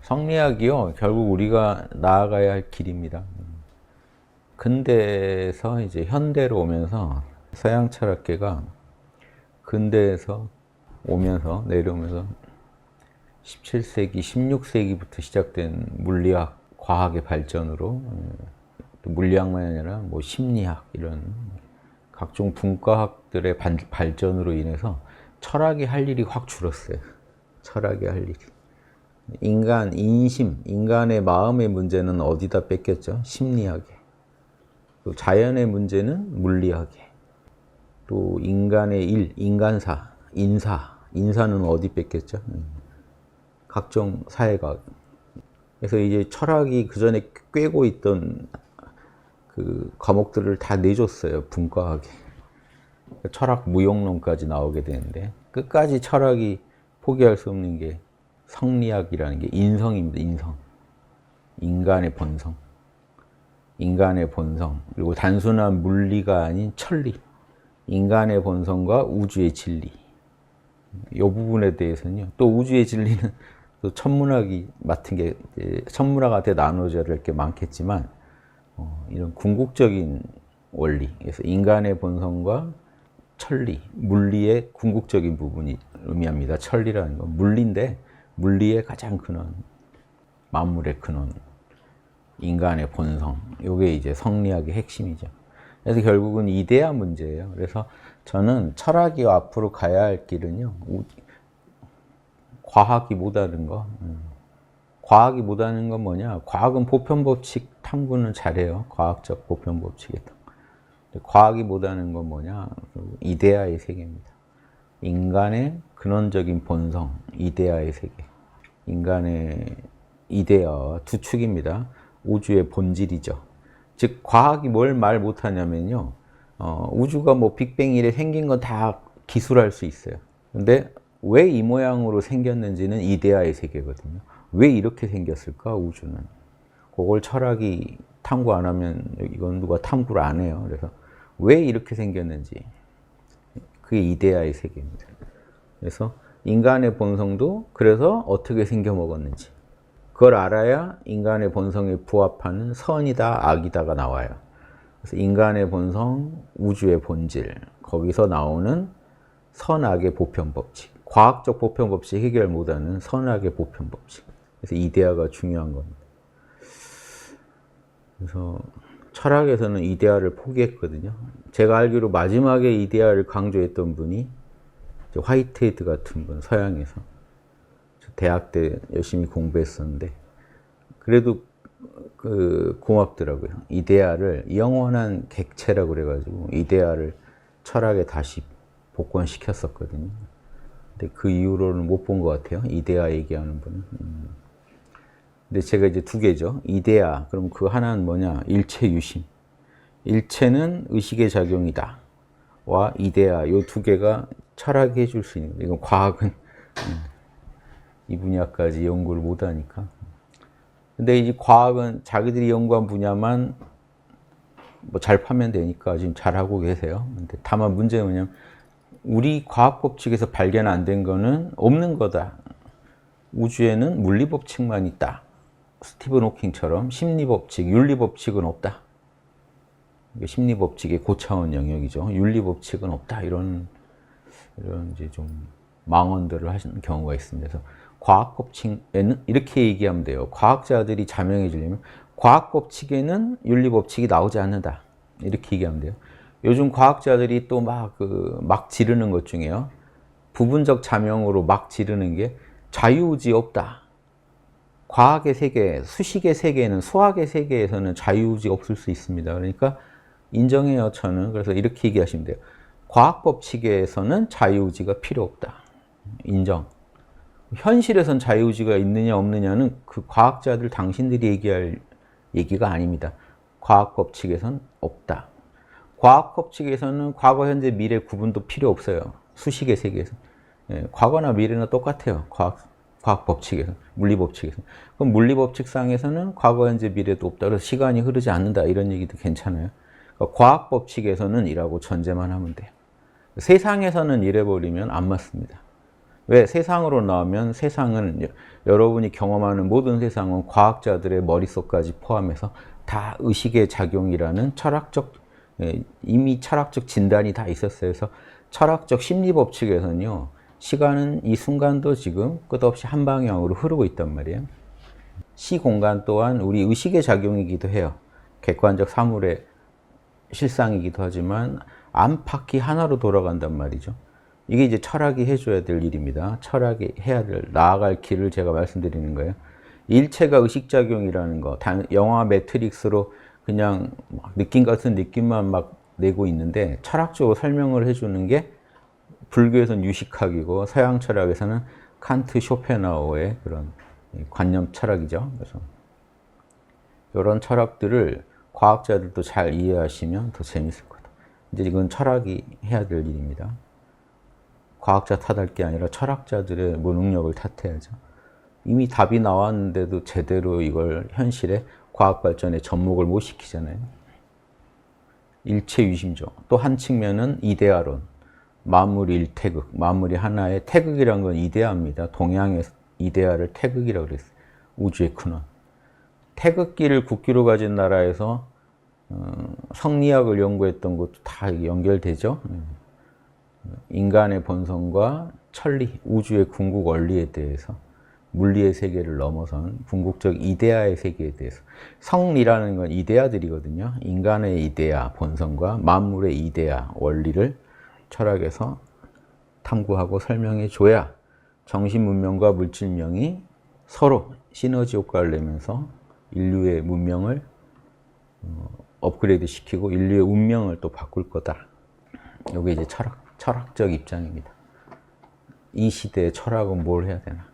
성리학이요, 결국 우리가 나아가야 할 길입니다. 근대에서 이제 현대로 오면서 서양 철학계가 근대에서 오면서 내려오면서 17세기, 16세기부터 시작된 물리학, 과학의 발전으로 또 물리학만이 아니라 뭐 심리학 이런 각종 분과학들의 발전으로 인해서 철학이 할 일이 확 줄었어요. 철학이 할 일이. 인간, 인심, 인간의 마음의 문제는 어디다 뺏겼죠? 심리학에. 또 자연의 문제는 물리학에. 또 인간의 일, 인간사, 인사는 어디 뺏겼죠? 각종 사회과학. 그래서 이제 철학이 그 전에 꿰고 있던 그 과목들을 다 내줬어요, 분과학에. 철학 무용론까지 나오게 되는데, 끝까지 철학이 포기할 수 없는 게 성리학이라는 게 인성입니다, 인성. 인간의 본성. 인간의 본성. 그리고 단순한 물리가 아닌 천리. 인간의 본성과 우주의 진리. 이 부분에 대해서는요, 또 우주의 진리는 또 천문학이 맡은 게, 천문학한테 나눠져야 될 게 많겠지만, 이런 궁극적인 원리, 그래서 인간의 본성과 천리, 물리의 궁극적인 부분이 의미합니다. 천리라는 건 물리인데, 물리의 가장 근원, 만물의 근원, 인간의 본성, 이게 이제 성리학의 핵심이죠. 그래서 결국은 이데아 문제예요. 그래서 저는 철학이 앞으로 가야 할 길은요, 과학이 못하는 거. 과학이 못하는 건 뭐냐? 과학은 보편법칙 탐구는 잘해요. 과학적 보편법칙에. 과학이 못하는 건 뭐냐? 이데아의 세계입니다. 인간의 근원적인 본성, 이데아의 세계. 인간의 이데아와 두 축입니다. 우주의 본질이죠. 즉, 과학이 뭘 말 못하냐면요. 우주가 뭐 빅뱅 이래 생긴 건 다 기술할 수 있어요. 근데 왜 이 모양으로 생겼는지는 이데아의 세계거든요. 왜 이렇게 생겼을까, 우주는? 그걸 철학이 탐구 안 하면 이건 누가 탐구를 안 해요. 그래서 왜 이렇게 생겼는지. 그게 이데아의 세계입니다. 그래서 인간의 본성도 그래서 어떻게 생겨 먹었는지. 그걸 알아야 인간의 본성에 부합하는 선이다, 악이다가 나와요. 그래서 인간의 본성, 우주의 본질, 거기서 나오는 선악의 보편법칙. 과학적 보편법칙 해결 못하는 선악의 보편법칙. 그래서 이데아가 중요한 겁니다. 그래서 철학에서는 이데아를 포기했거든요. 제가 알기로 마지막에 이데아를 강조했던 분이 화이트헤드 같은 분, 서양에서. 대학 때 열심히 공부했었는데, 그래도 고맙더라고요. 이데아를 영원한 객체라고 그래가지고 이데아를 철학에 다시 복권시켰었거든요. 근데 그 이후로는 못 본 것 같아요. 이데아 얘기하는 분은. 근데 제가 이제 두 개죠. 이데아, 그럼 그 하나는 뭐냐? 일체유심. 일체는 의식의 작용이다. 와 이데아, 요 두 개가 철학이 해줄 수 있는 거예요. 이건 과학은 이 분야까지 연구를 못 하니까. 근데 이 과학은 자기들이 연구한 분야만 뭐 잘 파면 되니까 지금 잘하고 계세요. 근데 다만 문제는 뭐냐면 우리 과학 법칙에서 발견 안 된 거는 없는 거다. 우주에는 물리 법칙만 있다. 스티븐 호킹처럼 심리 법칙, 윤리 법칙은 없다. 심리 법칙의 고차원 영역이죠. 윤리 법칙은 없다. 이런 이제 좀 망언들을 하시는 경우가 있습니다. 그래서 과학 법칙에는 이렇게 얘기하면 돼요. 과학자들이 자명해 주려면 과학 법칙에는 윤리 법칙이 나오지 않는다. 이렇게 얘기하면 돼요. 요즘 과학자들이 또 막 지르는 것 중에요. 부분적 자명으로 막 지르는 게 자유의지 없다. 과학의 세계, 수식의 세계는, 수학의 세계에서는 자유의지 없을 수 있습니다. 그러니까 인정해요, 저는. 그래서 이렇게 얘기하시면 돼요. 과학 법칙에서는 자유의지가 필요 없다. 인정. 현실에선 자유의지가 있느냐 없느냐는 그 과학자들 당신들이 얘기할 얘기가 아닙니다. 과학 법칙에선 없다. 과학 법칙에서는 과거, 현재, 미래 구분도 필요 없어요. 수식의 세계에서. 과거나 미래나 똑같아요. 과학 법칙에서, 물리 법칙에서. 그럼 물리 법칙상에서는 과거, 현재, 미래도 없다. 그래서 시간이 흐르지 않는다. 이런 얘기도 괜찮아요. 그러니까 과학 법칙에서는 이라고 전제만 하면 돼요. 세상에서는 이래버리면 안 맞습니다. 왜 세상으로 나오면 세상은 여러분이 경험하는 모든 세상은 과학자들의 머릿속까지 포함해서 다 의식의 작용이라는 철학적 이미 철학적 진단이 다 있었어요. 그래서 철학적 심리법 측에서는요. 시간은 이 순간도 지금 끝없이 한 방향으로 흐르고 있단 말이에요. 시공간 또한 우리 의식의 작용이기도 해요. 객관적 사물의 실상이기도 하지만 안팎이 하나로 돌아간단 말이죠. 이게 이제 철학이 해줘야 될 일입니다. 철학이 해야 될, 나아갈 길을 제가 말씀드리는 거예요. 일체가 의식작용이라는 거, 영화 매트릭스로 그냥 느낌 같은 느낌만 막 내고 있는데 철학적으로 설명을 해주는 게 불교에서는 유식학이고 서양 철학에서는 칸트, 쇼펜하우어의 그런 관념 철학이죠. 그래서 이런 철학들을 과학자들도 잘 이해하시면 더 재밌을 거다. 이제 이건 철학이 해야 될 일입니다. 과학자 탓할 게 아니라 철학자들의 무능력을 탓해야죠. 이미 답이 나왔는데도 제대로 이걸 현실에 과학 발전에 접목을 못 시키잖아요. 일체 유심조. 또 한 측면은 이데아론. 만물이 일태극. 만물이 하나의 태극이란 건 이데아입니다. 동양의 이데아를 태극이라고 그랬어요. 우주의 근원. 태극기를 국기로 가진 나라에서 성리학을 연구했던 것도 다 연결되죠. 인간의 본성과 천리, 우주의 궁극 원리에 대해서 물리의 세계를 넘어선 궁극적 이데아의 세계에 대해서 성리라는 건 이데아들이거든요. 인간의 이데아, 본성과 만물의 이데아, 원리를 철학에서 탐구하고 설명해 줘야 정신 문명과 물질 문명이 서로 시너지 효과를 내면서 인류의 문명을 업그레이드 시키고 인류의 운명을 또 바꿀 거다. 이게 이제 철학적 입장입니다. 이 시대의 철학은 뭘 해야 되나?